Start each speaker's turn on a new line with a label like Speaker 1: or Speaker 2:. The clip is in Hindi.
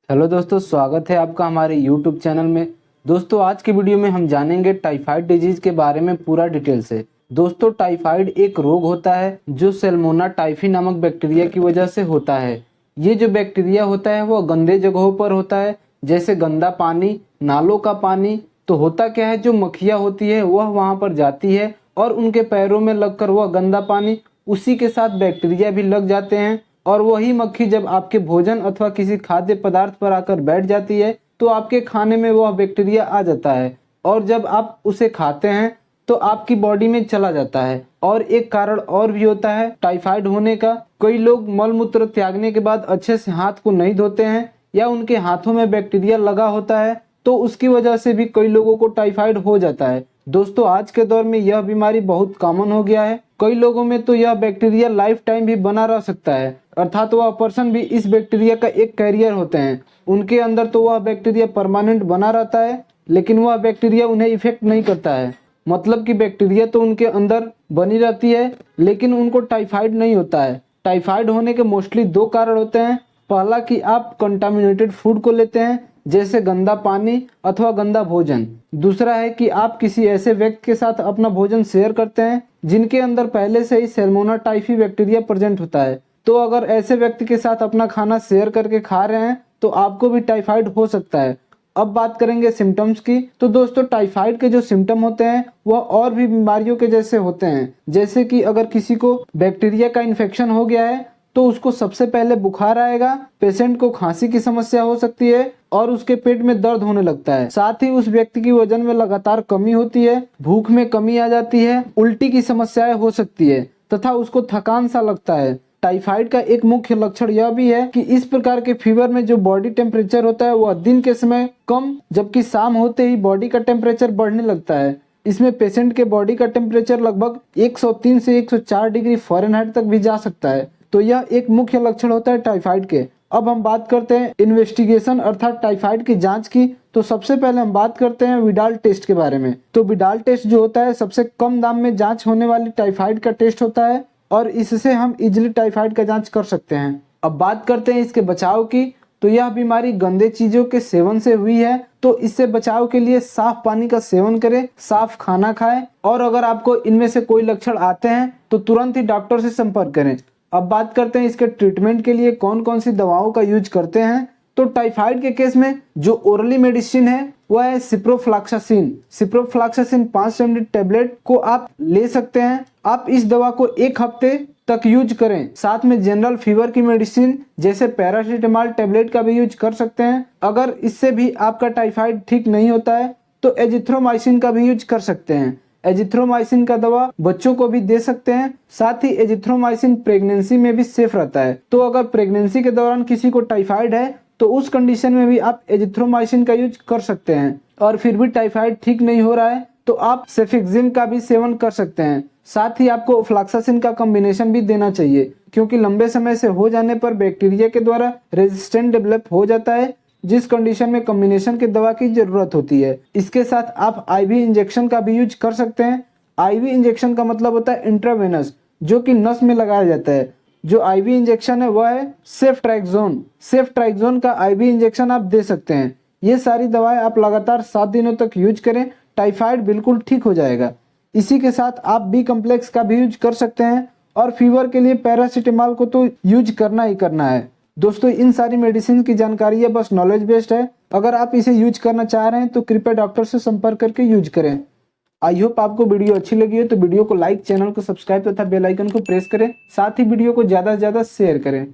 Speaker 1: हेलो दोस्तों, स्वागत है आपका हमारे YouTube चैनल में। दोस्तों आज की वीडियो में हम जानेंगे टाइफाइड डिजीज के बारे में पूरा डिटेल से। दोस्तों टाइफाइड एक रोग होता है जो सैल्मोना टाइफी नामक बैक्टीरिया की वजह से होता है। ये जो बैक्टीरिया होता है वह गंदे जगहों पर होता है, जैसे गंदा पानी, नालों का पानी। तो होता क्या है, जो मक्खियाँ होती है वह वहाँ पर जाती है और उनके पैरों में लगकर वह गंदा पानी, उसी के साथ बैक्टीरिया भी लग जाते हैं। और वही मक्खी जब आपके भोजन अथवा किसी खाद्य पदार्थ पर आकर बैठ जाती है तो आपके खाने में वह बैक्टीरिया आ जाता है और जब आप उसे खाते हैं तो आपकी बॉडी में चला जाता है। और एक कारण और भी होता है टाइफाइड होने का। कई लोग मल मूत्र त्यागने के बाद अच्छे से हाथ को नहीं धोते हैं या उनके हाथों में बैक्टीरिया लगा होता है, तो उसकी वजह से भी कई लोगों को टाइफाइड हो जाता है। दोस्तों आज के दौर में यह बीमारी बहुत कॉमन हो गया है। कई लोगों में तो यह बैक्टीरिया लाइफ टाइम भी बना रह सकता है, अर्थात वह पर्सन भी इस बैक्टीरिया का एक कैरियर होते हैं। उनके अंदर तो वह बैक्टीरिया परमानेंट बना रहता है, लेकिन वह बैक्टीरिया उन्हें इफेक्ट नहीं करता है। मतलब कि बैक्टीरिया तो उनके अंदर बनी रहती है लेकिन उनको टाइफाइड नहीं होता है। टाइफाइड होने के मोस्टली दो कारण होते हैं। पहला कि आप कंटामिनेटेड फूड को लेते हैं, जैसे गंदा पानी अथवा गंदा भोजन। दूसरा है कि आप किसी ऐसे व्यक्ति के साथ अपना भोजन शेयर करते हैं जिनके अंदर पहले से ही सैल्मोना टाइफी बैक्टीरिया प्रेजेंट होता है। तो अगर ऐसे व्यक्ति के साथ अपना खाना शेयर करके खा रहे हैं तो आपको भी टाइफाइड हो सकता है। अब बात करेंगे सिम्टम्स की। तो दोस्तों टाइफाइड के जो सिम्टम होते हैं वह और भी बीमारियों के जैसे होते हैं। जैसे कि अगर किसी को बैक्टीरिया का इन्फेक्शन हो गया है तो उसको सबसे पहले बुखार आएगा, पेशेंट को खांसी की समस्या हो सकती है और उसके पेट में दर्द होने लगता है। साथ ही उस व्यक्ति की वजन में लगातार कमी होती है, भूख में कमी आ जाती है, उल्टी की समस्याएं हो सकती है तथा उसको थकान सा लगता है। टाइफाइड का एक मुख्य लक्षण यह भी है कि इस प्रकार के फीवर में जो बॉडी टेम्परेचर होता है वह दिन के समय कम, जबकि शाम होते ही बॉडी का टेम्परेचर बढ़ने लगता है। इसमें पेशेंट के बॉडी का टेम्परेचर लगभग 103 से 104 डिग्री फ़ारेनहाइट तक भी जा सकता है। तो यह एक मुख्य लक्षण होता है टाइफाइड के। अब हम बात करते हैं इन्वेस्टिगेशन अर्थात टाइफाइड की जांच की। तो सबसे पहले हम बात करते हैं विडाल टेस्ट के बारे में। तो विडाल टेस्ट जो होता है सबसे कम दाम में जांच होने वाली टाइफाइड का टेस्ट होता है और इससे हम इजिली टाइफाइड का जांच कर सकते हैं। अब बात करते हैं इसके बचाव की। तो यह बीमारी गंदे चीजों के सेवन से हुई है, तो इससे बचाव के लिए साफ पानी का सेवन करें, साफ खाना खाएं और अगर आपको इनमें से कोई लक्षण आते हैं तो तुरंत ही डॉक्टर से संपर्क करें। अब बात करते हैं इसके ट्रीटमेंट के लिए कौन कौन सी दवाओं का यूज करते हैं। तो टाइफाइड के केस में जो ओरली मेडिसिन है वह है सिप्रोफ्लॉक्सासिन। सिप्रोफ्लॉक्सासिन 500 ml टेबलेट को आप ले सकते हैं। आप इस दवा को 1 हफ्ते तक यूज करें। साथ में जनरल फीवर की मेडिसिन जैसे पैरासीटामोल टेबलेट का भी यूज कर सकते हैं। अगर इससे भी आपका टाइफाइड ठीक नहीं होता है तो एजिथ्रोमाइसिन का भी यूज कर सकते हैं। एजिथ्रोमाइसिन का दवा बच्चों को भी दे सकते हैं। साथ ही एजिथ्रोमाइसिन प्रेगनेंसी में भी सेफ रहता है। तो अगर प्रेगनेंसी के दौरान किसी को टाइफाइड है तो उस कंडीशन में भी आप एजिथ्रोमाइसिन का यूज कर सकते हैं। और फिर भी टाइफाइड ठीक नहीं हो रहा है तो आप सेफिक्सिम का भी सेवन कर सकते हैं। साथ ही आपको फ्लॉक्सासिन का कॉम्बिनेशन भी देना चाहिए, क्योंकि लंबे समय से हो जाने पर बैक्टीरिया के द्वारा रेजिस्टेंट डेवलप हो जाता है, जिस कंडीशन में कॉम्बिनेशन की दवा की जरूरत होती है। इसके साथ आप आईवी इंजेक्शन का भी यूज कर सकते हैं। आईवी इंजेक्शन का मतलब होता है इंट्रावेनस, जो कि नस में लगाया जाता है। जो आईवी इंजेक्शन है वह है सेफ्ट्रैक्सोन। सेफ्ट्रैक्सोन का आईवी इंजेक्शन आप दे सकते हैं। ये सारी दवाएं आप लगातार 7 दिनों तक यूज करें, टाइफाइड बिल्कुल ठीक हो जाएगा। इसी के साथ आप बी कम्प्लेक्स का भी यूज कर सकते हैं और फीवर के लिए पैरासीटामोल को तो यूज करना ही करना है। दोस्तों इन सारी मेडिसिन की जानकारी है, बस नॉलेज बेस्ड है। अगर आप इसे यूज करना चाह रहे हैं तो कृपया डॉक्टर से संपर्क करके यूज करें। आई होप आपको वीडियो अच्छी लगी हो तो वीडियो को लाइक, चैनल को सब्सक्राइब तथा बेल आइकन को प्रेस करें। साथ ही वीडियो को ज्यादा से ज्यादा शेयर करें।